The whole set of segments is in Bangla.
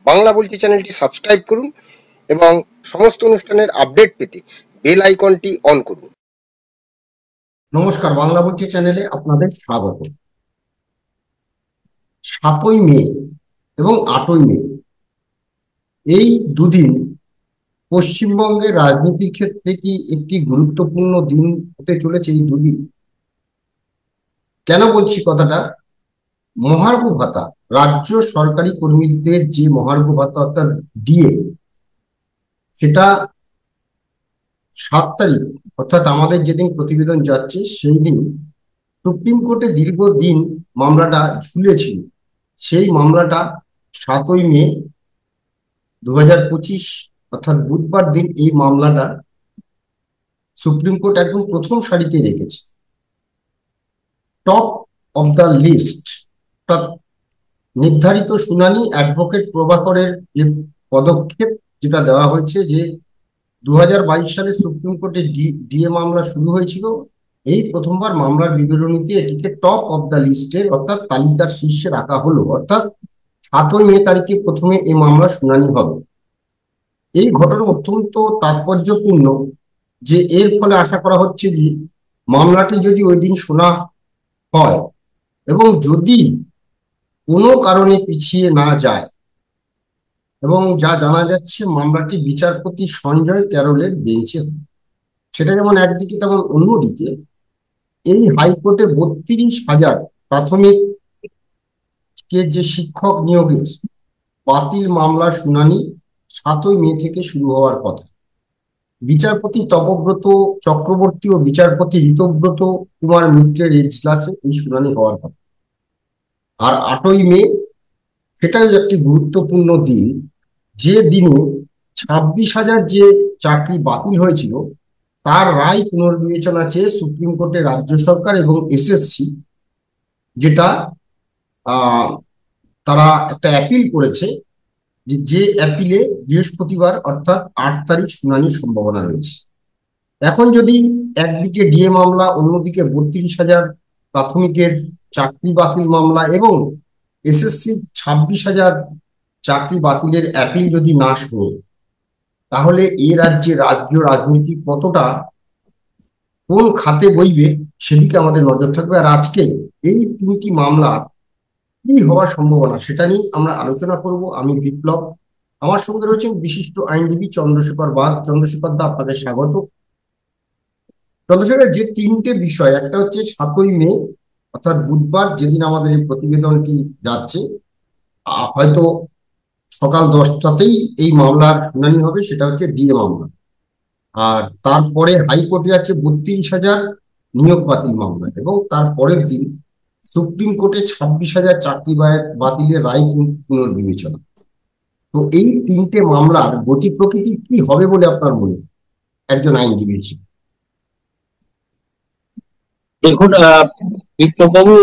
বাংলা বলছি চ্যানেলটি সাবস্ক্রাইব করুন এবং সমস্ত অনুষ্ঠানের আপডেট পেতে বেল আইকনটি অন করুন। নমস্কার, বাংলা বলছি চ্যানেলে আপনাদের স্বাগত। 7ই মে এবং 8ই মে এই দুদিন পশ্চিমবঙ্গের রাজনীতির ক্ষেত্রে কি একটি গুরুত্বপূর্ণ দিন হতে চলেছে। এই দুদিন কেন বলছি কথাটা, মহার্ঘ ভাতা, রাজ্য সরকারি কর্মীদের যে মহার্ঘ ভাতা অর্থাৎ ডিএ, সেটা 7 তারিখ অর্থাৎ আমাদের যেদিন প্রতিবেদন যাচ্ছে সেই দিন সুপ্রিম কোর্টে দীর্ঘদিন মামলাটা ঝুলেছিল। সেই মামলাটা 7ই মে 2025 অর্থাৎ বুধবার দিন এই মামলাটা সুপ্রিম কোর্ট একদম প্রথম সারিতে রেখেছে। টপ অফ দ্য লিস্ট অর্থাৎ নির্ধারিত শুনানি অ্যাডভোকেট প্রভাকরের যে পদক্ষেপ যেটা দেওয়া হয়েছে, যে 2022 সালে সুপ্রিম কোর্টে ডিএ মামলা শুরু হয়েছিল, এই প্রথমবার মামলার বিবরণীতে এটিকে টপ অফ দ্য লিস্টের অর্থাৎ তালিকার শীর্ষে রাখা হলো। অর্থাৎ 7ই মে তারিখে প্রথমে এই মামলা শুনানি হবে। এই ঘটনা অত্যন্ত তাৎপর্যপূর্ণ, যে এর ফলে আশা করা হচ্ছে যে মামলাটি যদি ওই দিন শোনা হয় এবং যদি কোনো কারণে পিছিয়ে না যায়, এবং যা জানা যাচ্ছে মামলাটি বিচারপতি সঞ্জয় ক্যারলের বেঞ্চে, সেটা যেমন একদিকে তেমন অন্যদিকে এই হাইকোর্টে 32,000 প্রাথমিক যে শিক্ষক নিয়োগের বাতিল মামলার শুনানি 7ই মে থেকে শুরু হওয়ার কথা। বিচারপতি তপব্রত চক্রবর্তী ও বিচারপতি ঋতব্রত কুমার মিত্রের এজলাসে এই শুনানি হওয়ার কথা। আর 8ই মে সেটাও একটি গুরুত্বপূর্ণ দিন, যে দিনে 26,000 যে চাকরি বাতিল হয়েছিল তার রায় পুনর্বিবেচনা চেয়ে সুপ্রিম কোর্টে রাজ্য সরকার এবং এসএসসি যেটা তারা একটা অ্যাপিল করেছে, যে অ্যাপিলে বৃহস্পতিবার অর্থাৎ 8 তারিখ শুনানির সম্ভাবনা রয়েছে। এখন যদি একদিকে ডিএ মামলা, অন্যদিকে 32,000 প্রাথমিকের চাকরি বাতিল মামলা এবং এসএসসি 26,000 চাকরি বাতিলের অ্যাপিল যদি না শোনে, তাহলে এই রাজ্যে রাজ্য রাজনীতি কতটা কোন খাতে বইবে সেদিকে আমাদের নজর থাকবে। আর আজকে এই 3টি মামলা কি হওয়ার সম্ভাবনা সেটা নিয়ে আমরা আলোচনা করব। আমি বিপ্লব, আমার সঙ্গে রয়েছেন বিশিষ্ট আইনজীবী চন্দ্রশেখর দা। আপনাদের স্বাগত। চন্দ্রশেখর, যে 3টে বিষয়, একটা হচ্ছে 7ই মে অর্থাৎ বুধবার, যেদিন আমাদের এই প্রতিবেদনটি যাচ্ছে, হয়তো সকাল 10টাতেই এই মামলার শুনানি হবে, সেটা হচ্ছে ডিএ মামলা। আর তারপরে হাইকোর্টে আছে 32,000 নিয়োগ বাতিল মামলা, এবং তারপরের দিন সুপ্রিম কোর্টে 26,000 চাকরি বাতিলের রায় পুনর্বিবেচনা। তো এই 3টে মামলার গতি প্রকৃতি কি হবে বলে আপনার মনে হয় একজন আইনজীবী হিসেবে? দেখুন বিপ্লববাবু,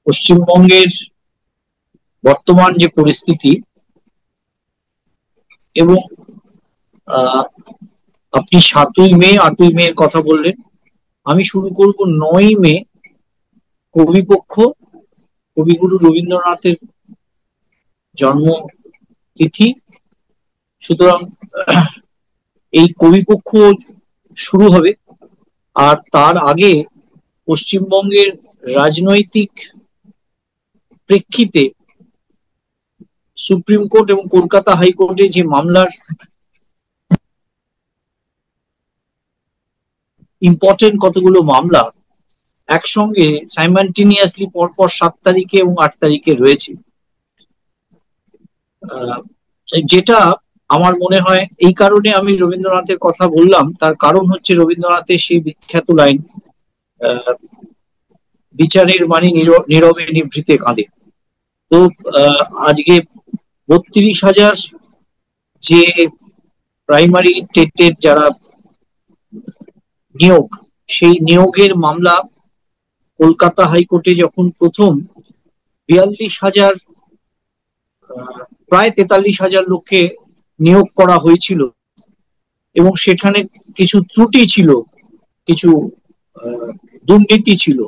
পশ্চিমবঙ্গের বর্তমান যে পরিস্থিতি, এবং আপনি 7ই মে 8ই মে এর কথা বললেন, আমি শুরু করব 9ই মে, কবিপক্ষ, কবিগুরু রবীন্দ্রনাথের জন্মতিথি। সুতরাং এই কবিপক্ষ শুরু হবে। আর তার আগে পশ্চিমবঙ্গের রাজনৈতিক প্রেক্ষিতে সুপ্রিম কোর্ট এবং কলকাতা হাইকোর্টে যে মামলার ইম্পর্টেন্ট কতগুলো মামলা একসঙ্গে সাইমালটেনিয়াসলি পরপর 7 তারিখে এবং 8 তারিখে রয়েছে, যেটা আমার মনে হয়, এই কারণে আমি রবীন্দ্রনাথের কথা বললাম। তার কারণ হচ্ছে রবীন্দ্রনাথের সেই বিখ্যাত লাইন, বিচারের বাণী নীরবে নিভৃতে কাঁদে। তো আজকে 32,000 যে প্রাইমারি টেটের যারা নিয়োগ, সেই নিয়োগের মামলা কলকাতা হাইকোর্টে যখন প্রথম 42,000 প্রায় 43,000 লোককে নিয়োগ করা হয়েছিল, এবং সেখানে কিছু ত্রুটি ছিল, কিছু দুর্নীতি ছিল,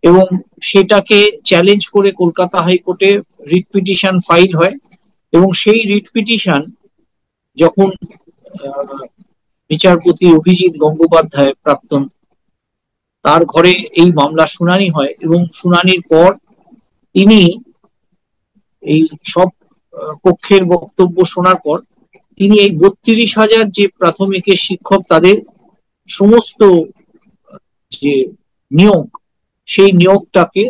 এবং সেটাকে চ্যালেঞ্জ করে কলকাতা হাইকোর্টে রিট পিটিশন ফাইল হয় এবং সেই রিট পিটিশন যখন বিচারপতি অভিজিৎ গঙ্গোপাধ্যায় প্রাক্তন তার ঘরে এই মামলা শুনানি হয় এবং শুনানির পর তিনি এই সব পক্ষের বক্তব্য শোনার পর তিনি এই ৩২,০০০ যে প্রাথমিকের শিক্ষক তাদের সমস্ত যে নিয়োগ সেই নিয়োগটাকে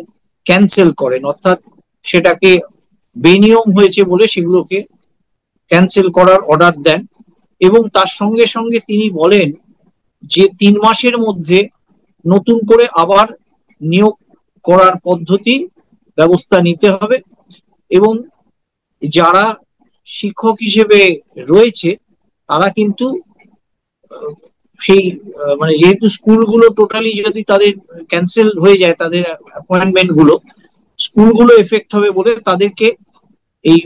ক্যান্সেল করেন, অর্থাৎ সেটাকে বেনিয়ম হয়েছে বলে সেগুলোকে ক্যান্সেল করার অর্ডার দেন এবং তার সঙ্গে সঙ্গে তিনি বলেন যে ৩ মাসের মধ্যে নতুন করে আবার নিয়োগ করার পদ্ধতি ব্যবস্থা নিতে হবে এবং যারা শিক্ষক হিসেবে রয়েছে তারা কিন্তু সেই মানে যেহেতু স্কুলগুলো টোটালি যদি তাদের ক্যান্সেল হয়ে যায় তাদের অ্যাপয়েন্টমেন্ট গুলো, স্কুলগুলো এফেক্ট হবে বলে তাদেরকে এই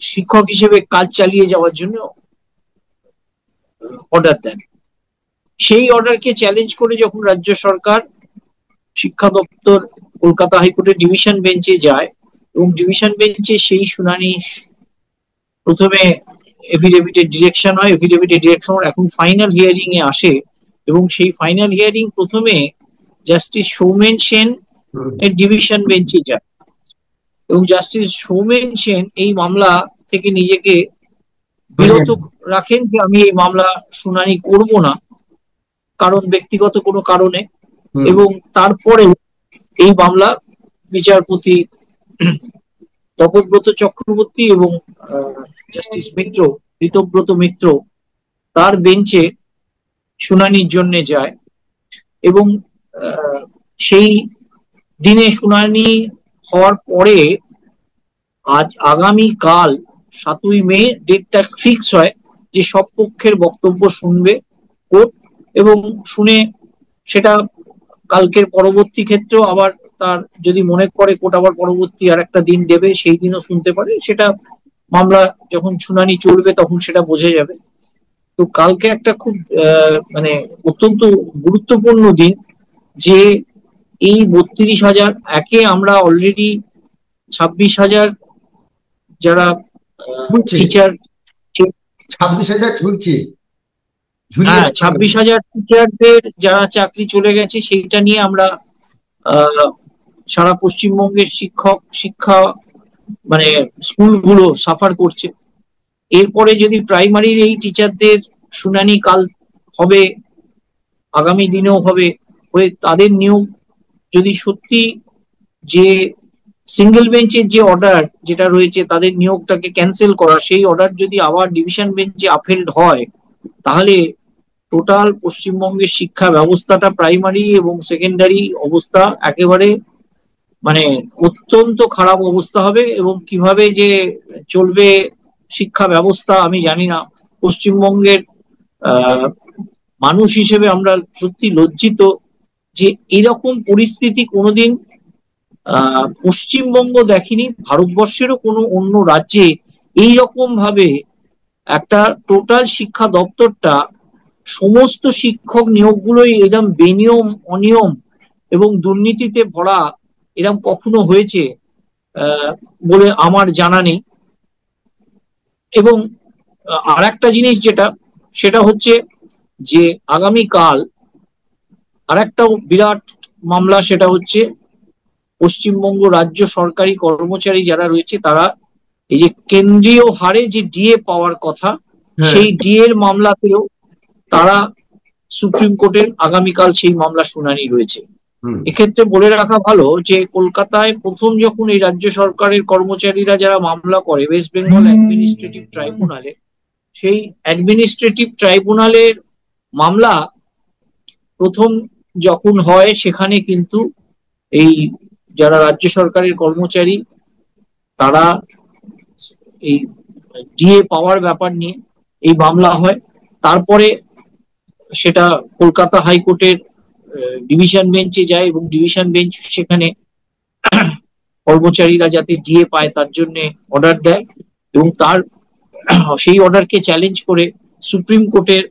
শিক্ষক হিসেবে কাজ চালিয়ে যাওয়ার জন্য অর্ডার দেন। সেই অর্ডারকে চ্যালেঞ্জ করে যখন রাজ্য সরকার শিক্ষা দপ্তর কলকাতা হাইকোর্টের ডিভিশন বেঞ্চে যায় এবং ডিভিশন বেঞ্চে সেই শুনানি প্রথমে এফিডেভিটের ডিরেকশন হয়, এফিডেভিটের ডিরেকশন এখন ফাইনাল হিয়ারিং এ আসে এবং সেই ফাইনাল হিয়ারিং প্রথমে জাস্টিস সৌমেন সেন এর ডিভিশন বেঞ্চে যায় এবং জাস্টিস সৌমেন সেন এই মামলা থেকে নিজেকে বিরত রাখেন যে আমি এই মামলা শুনানি করব না কারণ ব্যক্তিগত কোনো কারণে, এবং তারপরে এই মামলা বিচারপতি তপব্রত চক্রবর্তী এবং জাস্টিস মিত্র ঋতব্রত মিত্র তার বেঞ্চে শুনানির জন্য যায় এবং সেই দিনে শুনানি হওয়ার পরে আজ আগামী কাল 7ই মে ডেটটা ফিক্স হয় যে সব পক্ষের বক্তব্য শুনবে কোর্ট এবং শুনে সেটা কালকের পরবর্তী ক্ষেত্রেও আবার তার যদি মনে করে কোর্ট আবার পরবর্তী আর একটা দিন দেবে সেই দিনও শুনতে পারে, সেটা মামলা যখন শুনানি চলবে তখন সেটা বোঝা যাবে। তো কালকে একটা খুব মানে অত্যন্ত গুরুত্বপূর্ণ দিন যে এই ৩২,০০০ একে আমরা অলরেডি ২৬,০০০ যারা টিচার ২৬,০০০ ঝুলছে, ২৬,০০০ টিচারদের যারা চাকরি চলে গেছে সেইটা নিয়ে আমরা সারা পশ্চিমবঙ্গের শিক্ষা মানে স্কুলগুলো সাফার করছে। এরপরে যদি প্রাইমারির এই টিচারদের শুনানি কাল হবে, আগামী দিনেও হবে, হয়ে তাদের নিয়োগ যদি সত্যি যে সিঙ্গেল বেঞ্চের যে অর্ডার যেটা রয়েছে তাদের নিয়োগটাকে ক্যান্সেল করা, সেই অর্ডার যদি আবার ডিভিশন বেঞ্চে আপহেল্ড হয় তাহলে টোটাল পশ্চিমবঙ্গের শিক্ষা ব্যবস্থাটা প্রাইমারি এবং সেকেন্ডারি অবস্থা একেবারে মানে অত্যন্ত খারাপ অবস্থা হবে এবং কিভাবে যে চলবে শিক্ষা ব্যবস্থা আমি জানি না। পশ্চিমবঙ্গের মানুষ হিসেবে আমরা সত্যি লজ্জিত যে এরকম পরিস্থিতি কোনোদিন পশ্চিমবঙ্গ দেখেনি, ভারতবর্ষেরও কোনো অন্য রাজ্যে এইরকম ভাবে একটা টোটাল শিক্ষা দপ্তরটা সমস্ত শিক্ষক নিয়োগগুলোই এরকম বেনিয়ম অনিয়ম এবং দুর্নীতিতে ভরা এরকম কখনো হয়েছে বলে আমার জানা নেই। এবং আর একটা জিনিস যেটা সেটা হচ্ছে যে আগামীকাল আর একটা বিরাট মামলা, সেটা হচ্ছে পশ্চিমবঙ্গ রাজ্য সরকারি কর্মচারী যারা রয়েছে তারা এই যে কেন্দ্রীয় হারে যে ডিএ পাওয়ার কথা সেই ডিএ এর মামলাতেও তারা সুপ্রিম কোর্টের আগামীকাল সেই মামলা শুনানি রয়েছে। এক্ষেত্রে বলে রাখা ভালো যে কলকাতায় প্রথম যখন এই রাজ্য সরকারের কর্মচারীরা যারা মামলা করে ওয়েস্ট বেঙ্গল অ্যাডমিনিস্ট্রেটিভ ট্রাইব্যুনালে, সেই অ্যাডমিনিস্ট্রেটিভ ট্রাইব্যুনালের মামলা প্রথম যখন হয় সেখানে কিন্তু এই যারা রাজ্য সরকারের কর্মচারী তারা এই ডিএ পাওয়ার ব্যাপার নিয়ে এই মামলা হয়। তারপরে সেটা কলকাতা হাইকোর্টের ডিভিশন বেঞ্চে যায় এবং ডিভিশন বেঞ্চ সেখানে কর্মচারীরা যাতে ডিএ পায় তার জন্য অর্ডার দেয় এবং তার সেই অর্ডারকে চ্যালেঞ্জ করে সুপ্রিম কোর্টের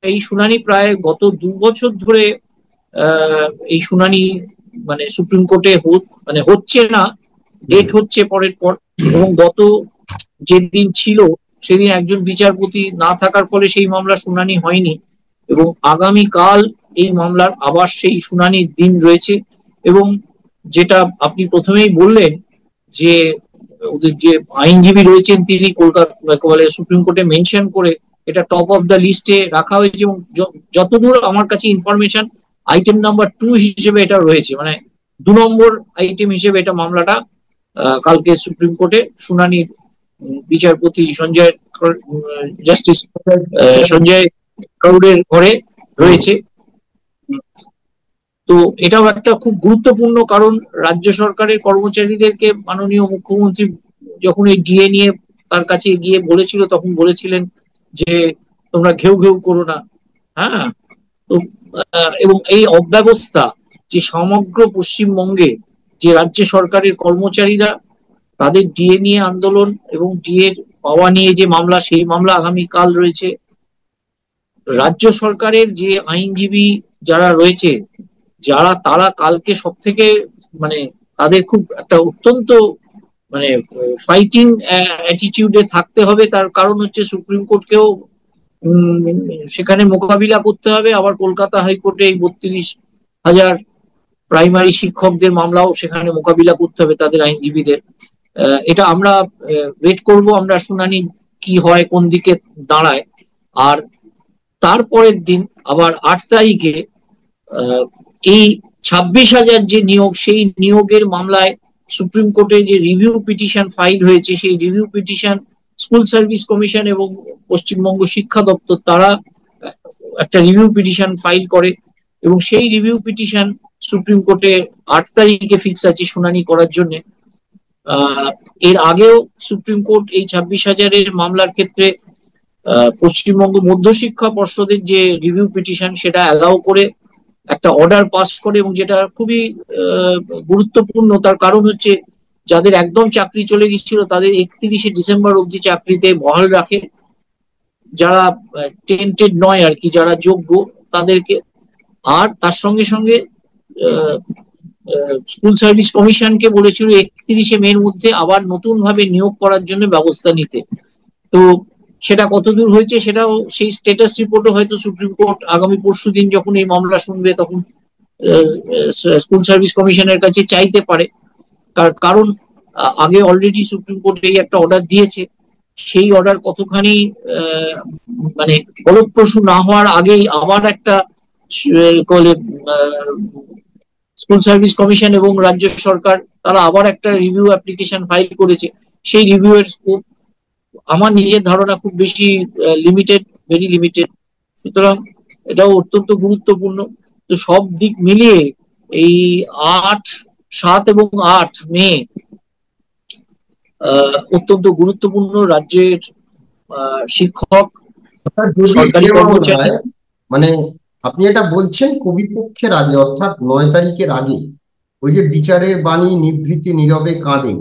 এই শুনানি প্রায় গত 2 বছর ধরে এই শুনানি মানে সুপ্রিম কোর্টে হচ্ছে না, ডেট হচ্ছে পরের পর, এবং গত যেদিন ছিল সেদিন একজন বিচারপতি না থাকার ফলে সেই মামলা শুনানি হয়নি, এবং আগামীকাল এই মামলার আবার সেই শুনানির দিন রয়েছে। এবং যেটা আপনি প্রথমেই বললেন যে ওদের যে আইনজীবী রয়েছেন তিনি কলকাতা সুপ্রিম কোর্টে মেনশন করে এটা টপ অফ দ্য লিস্টে রাখা হয়েছে, এবং যতদূর আমার কাছে ইনফরমেশন আইটেম নাম্বার 2 হিসেবে এটা রয়েছে, মানে 2 নম্বর আইটেম হিসেবে এটা মামলাটা কালকে সুপ্রিম কোর্টে শুনানি বিচারপতি জাস্টিস সঞ্জয় কাউরের ঘরে রয়েছে। তো এটাও একটা খুব গুরুত্বপূর্ণ, কারণ রাজ্য সরকারের কর্মচারীদেরকে মাননীয় মুখ্যমন্ত্রী যখন এই ডিএ নিয়ে তার কাছে গিয়ে বলেছিল তখন বলেছিলেন যে তোমরা ঘেউ ঘেউ করো না। হ্যাঁ, তো এবং এই অব্যবস্থা যে সমগ্র পশ্চিমবঙ্গে যে রাজ্য সরকারের কর্মচারীরা তাদের ডিএ নিয়ে আন্দোলন এবং ডিএ পাওয়া নিয়ে যে মামলা, সেই মামলা আগামীকাল রয়েছে। রাজ্য সরকারের যে আইনজীবী যারা রয়েছে তারা কালকে সব থেকে মানে তাদের খুব একটা অত্যন্ত মানে ফাইটিং অ্যাটিটিউডে থাকতে হবে, তার কারণ হচ্ছে সুপ্রিম কোর্টকেও সেখানে মোকাবিলা করতে হবে, আবার কলকাতা হাইকোর্টে এই 32,000 প্রাইমারি শিক্ষকদের মামলাও সেখানে মোকাবিলা করতে হবে তাদের আইনজীবীদের। এটা আমরা ওয়েট করব, আমরা শুনানি কি হয়, কোন দিকে দাঁড়ায়। আর তারপরের দিন আবার 8 তারিখে এই 26,000 যে নিয়োগ, সেই নিয়োগের মামলায় সুপ্রিম কোর্টে যে রিভিউ পিটিশন ফাইল হয়েছে, সেই review petition school service commission এবং পশ্চিমবঙ্গ শিক্ষা দপ্তর তারা একটা রিভিউ পিটিশন ফাইল করে, এবং সেই রিভিউ পিটিশন সুপ্রিম কোর্টে 8 তারিখে ফিক্স আছে শুনানি করার জন্য। এর আগেও সুপ্রিম কোর্ট এই 26,000 মামলার ক্ষেত্রে পশ্চিমবঙ্গ মধ্যশিক্ষা পর্ষদের যে রিভিউ পিটিশন সেটা অ্যালাউ করে একটা অর্ডার পাস করে, এবং যেটা খুবই গুরুত্বপূর্ণ, তার কারণ হচ্ছে যাদের একদম চাকরি চলে গেছিল তাদের 31শে ডিসেম্বর অব্দি চাকরিতে বহাল রাখে, যারা টেন্টেড নয় আর কি, যারা যোগ্য তাদেরকে। আর তার সঙ্গে সঙ্গে স্কুল সার্ভিস কমিশনকে বলেছিল 31শে মের মধ্যে আবার নতুন ভাবে নিয়োগ করার জন্য ব্যবস্থা নিতে। তো সেটা কতদূর হয়েছে সেটাও সেই স্ট্যাটাস রিপোর্টও হয়তো সুপ্রিম কোর্ট আগামী পরশুদিন যখন এই মামলা শুনবে তখন স্কুল সার্ভিস কমিশনের কাছে চাইতে পারে, তার কারণ আগে অলরেডি সুপ্রিম কোর্ট এই একটা অর্ডার দিয়েছে, সেই অর্ডার কতখানি মানে ফলপ্রসূ না হওয়ার আগেই আবার একটা স্কুল সার্ভিস কমিশন এবং রাজ্য সরকার তারা আবার একটা রিভিউ অ্যাপ্লিকেশন ফাইল করেছে। সেই রিভিউ এর স্কোপ আমার নিজের ধারণা খুব বেশি লিমিটেড, ভেরি লিমিটেড, সুতরাং এটাও অত্যন্ত গুরুত্বপূর্ণ। তো সব দিক মিলিয়ে এই 7 এবং 8 মে অত্যন্ত গুরুত্বপূর্ণ। রাজ্যের শিক্ষক, সরকারি কর্মচারী, মানে আপনি এটা বলছেন কবিপক্ষের আগে, অর্থাৎ 9 তারিখের আগে ওই যে বিচারের বাণী নিভৃতে নীরবে কাঁদে,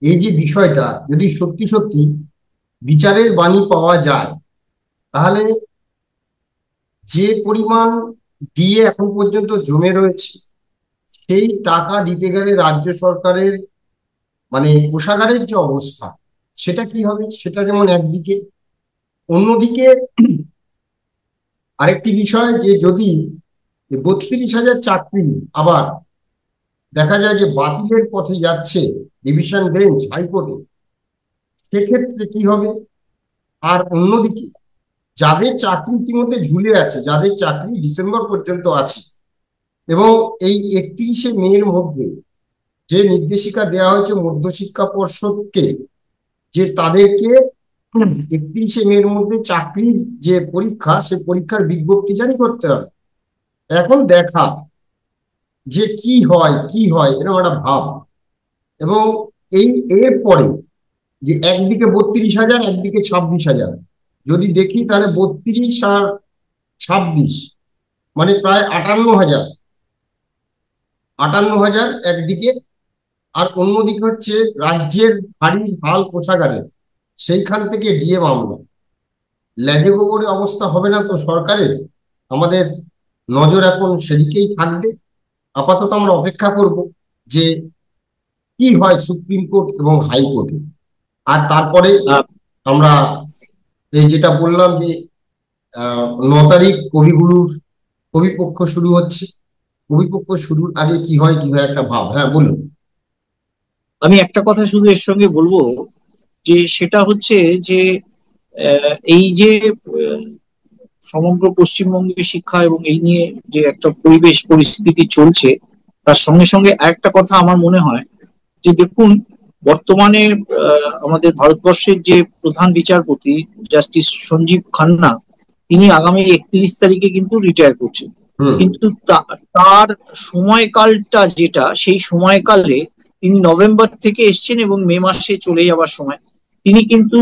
এই যে বিষয়টা যদি সত্যি সত্যি বিচারের বাণী পাওয়া যায়, তাহলে যে পরিমাণ দিয়ে এখন পর্যন্ত জমে রয়েছে সেই টাকা দিতে গেলে রাজ্য সরকারের মানে কোষাগারের যে অবস্থা সেটা কি হবে, সেটা যেমন একদিকে। অন্যদিকে আরেকটি বিষয় যে যদি 32,000 চাকরি আবার দেখা যায় যে বাতিলের পথে যাচ্ছে ডিভিশন বেঞ্চ হাইকোর্টে, সেক্ষেত্রে কি হবে? আর অন্যদিকে যাদের চাকরি ইতিমধ্যে ঝুলে আছে, যাদের চাকরি ডিসেম্বর পর্যন্ত আছে, এবং এই 31শে মের মধ্যে যে নির্দেশিকা দেওয়া হয়েছে মধ্যশিক্ষা পর্ষদকে যে তাদেরকে 31শে মের মধ্যে চাকরির যে পরীক্ষা, সে পরীক্ষার বিজ্ঞপ্তি জারি করতে হবে। এখন দেখা যে কি হয় এরকম একটা ভাব। এবং এর পরে যে একদিকে 32,000 একদিকে 26,000, যদি দেখি তাহলে 32 আর 26 মানে প্রায় 58,000 একদিকে, আর অন্যদিকে হচ্ছে রাজ্যের ভারী হাল কোষাগারের, সেইখান থেকে ডিএ মামলা। লেজে গোবরে অবস্থা হবে না তো সরকারের? আমাদের নজর এখন সেদিকেই থাকবে। আপাতত আমরা অপেক্ষা করব যে কি হয় সুপ্রিম কোর্ট এবং হাইকোর্টে। আর তারপরে আহ, আমরা এই যেটা বললাম যে 9 তারিখ কবিগুরুর কবিপক্ষ শুরু হচ্ছে। কবিপক্ষ শুরুর আগে কি হয় একটা ভাব। হ্যাঁ, বলুন। আমি একটা কথা শুধু এর সঙ্গে বলবো, যে সেটা হচ্ছে যে এই যে আহ, সমগ্র পশ্চিমবঙ্গে শিক্ষা এবং এই নিয়ে যে একটা পরিবেশ পরিস্থিতি চলছে, তার সঙ্গে সঙ্গে আরেকটা কথা আমার মনে হয় যে দেখুন, বর্তমানে আমাদের ভারতবর্ষের যে প্রধান বিচারপতি জাস্টিস সঞ্জীব খান্না, তিনি আগামী 31 তারিখে কিন্তু রিটায়ার করছেন। হুম। কিন্তু তার সময়কালটা যেটা, সেই সময়কালে তিনি নভেম্বর থেকে এসছেন এবং মে মাসে চলে যাওয়ার সময় তিনি কিন্তু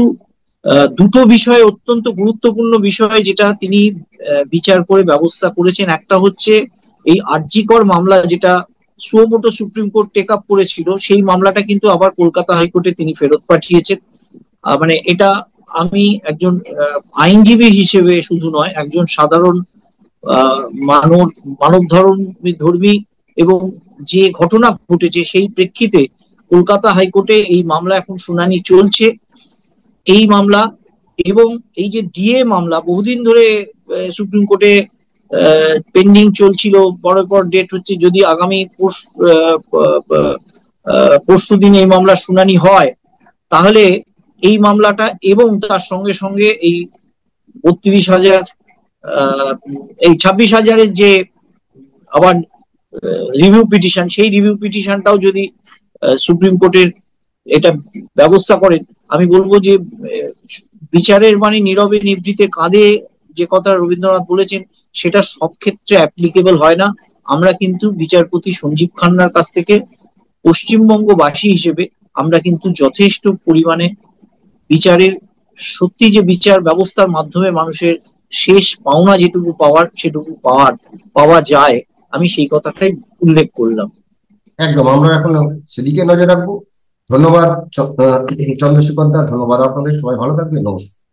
দুটো বিষয়, অত্যন্ত গুরুত্বপূর্ণ বিষয় যেটা তিনি বিচার করে ব্যবস্থা করেছেন। একটা হচ্ছে এই আরজিকর মামলা, যেটা suo motu supreme court take up করেছিল, সেই মামলাটা কিন্তু আবার কলকাতা হাইকোর্টে তিনি ফেরত পাঠিয়েছেন। মানে এটা আমি একজন আইনজীবী হিসেবে শুধু নয়, একজন সাধারণ আহ মানব মানব ধর্মী এবং যে ঘটনা ঘটেছে সেই প্রেক্ষিতে কলকাতা হাইকোর্টে এই মামলা এখন শুনানি চলছে। এই মামলা এবং এই যে ডিএ মামলা বহুদিন ধরে সুপ্রিম কোর্টে পেন্ডিং চলছিল, পরের পর ডেট হচ্ছে, যদি আগামী পরশু দিন এই মামলার শুনানি হয়, তাহলে এই মামলাটা এবং তার সঙ্গে সঙ্গে এই 32,000 এই 26,000-এর যে আবার রিভিউ পিটিশন, সেই রিভিউ পিটিশনটাও যদি সুপ্রিম কোর্টের এটা ব্যবস্থা করেন, আমি বলবো যে বিচারের মানে নীরবে নিভৃতে কাঁধে, যে কথা রবীন্দ্রনাথ বলেছেন, সেটা সব ক্ষেত্রে অ্যাপ্লিকেবল হয় না। আমরা কিন্তু বিচারপতি সঞ্জীব খান্নার কাছ থেকে পশ্চিমবঙ্গবাসী হিসেবে আমরা কিন্তু যথেষ্ট পরিমাণে বিচারের, সত্যি যে বিচার ব্যবস্থার মাধ্যমে মানুষের শেষ পাওনা যেটুকু পাওয়ার সেটুকু পাওয়া যায়, আমি সেই কথাটাই উল্লেখ করলাম। একদম, আমরা এখন সেদিকে নজর রাখবো। ধন্যবাদ চন্দ্রশেখর দা, ধন্যবাদ আপনাদের। সবাই ভালো থাকবেন, নমস্কার।